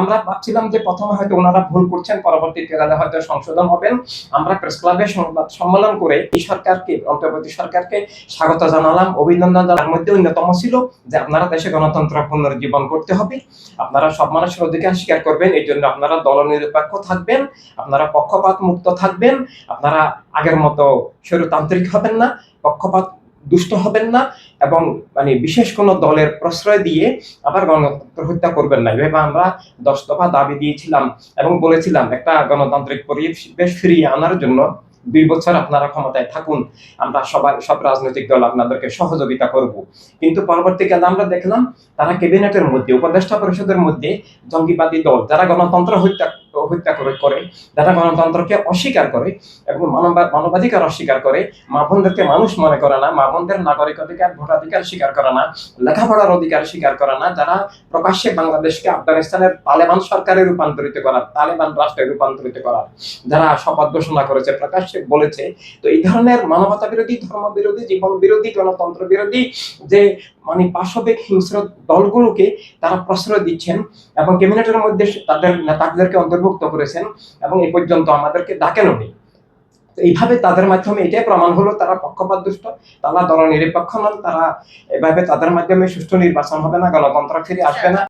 আমরা ভাবছিলাম যে প্রথমে হয়তো ওনারা ভুল করছেন, পরবর্তীতে হয়তো সংশোধন হবেন। আমরা প্রেস ক্লাবে সংবাদ সম্মেলন করে এই সরকারকে, অন্তর্বর্তী সরকারকে স্বাগত জানালাম, অভিনন্দন জানালাম। তার মধ্যে অন্যতম ছিল যে আপনারা দেশে গণতন্ত্র পুনর্জীবন করতে হবে, আপনারা সব মানুষের অধিকার স্বীকার করবেন, এই জন্য আপনারা দলনিরপেক্ষ থাকবেন, আপনারা পক্ষপাত মুক্ত থাকবেন, আপনারা আগের মতো স্বৈরতান্ত্রিক হবেন না, পক্ষপাত দুষ্ট হবেন না, এবং মানে বিশেষ কোনো দলের প্রশ্রয় দিয়ে আবার গণতন্ত্র হত্যা করবেন না। এভাবে আমরা 10 দফা দাবি দিয়েছিলাম এবং বলেছিলাম একটা গণতান্ত্রিক পরিবেশ ফিরিয়ে আনার জন্য 2 বছর আপনারা ক্ষমতায় থাকুন, আমরা সব রাজনৈতিক দল আপনাদেরকে সহযোগিতা করব। কিন্তু পরবর্তীকালে আমরা দেখলাম তারা ক্যাবিনেটের মধ্যে, উপদেষ্টা পরিষদের মধ্যে জঙ্গিবাদী দল যারা গণতন্ত্র হত্যা করে, যারা গণতন্ত্রকে অস্বীকার করে এবং মানবাধিকার অস্বীকার করে, মা বোনদেরকে মানুষ মনে করে না, মা বোনদের নাগরিক অধিকার, ভোটাধিকার স্বীকার করে না, লেখাপড়ার অধিকার স্বীকার করে না, যারা প্রকাশ্যে বাংলাদেশকে আফগানিস্তানের তালেবান সরকারে রূপান্তরিত করার, তালেবান রাষ্ট্রে রূপান্তরিত করার যারা শপথ ঘোষণা করেছে, প্রকাশ্যে বলেছে। তো এই ধরনের মানবতা বিরোধী, ধর্ম বিরোধী, জীবন বিরোধী, গণতন্ত্র বিরোধী যে মানে পাশবিক হিংস্র দলগুলোকে তারা প্রশ্রয় দিচ্ছেন এবং ক্যাবিনেটের মধ্যে তাদের নেতাদেরকে অন্তর্ভুক্ত করেছেন এবং এই পর্যন্ত আমাদেরকে ডাকেনও নি। এইভাবে তাদের মাধ্যমে এটাই প্রমাণ হলো তারা পক্ষপাত দুষ্ট, তারা দল নিরপেক্ষ নন, তারা এভাবে তাদের মাধ্যমে সুষ্ঠু নির্বাচন হবে না, গণতন্ত্র ফিরে আসবে না।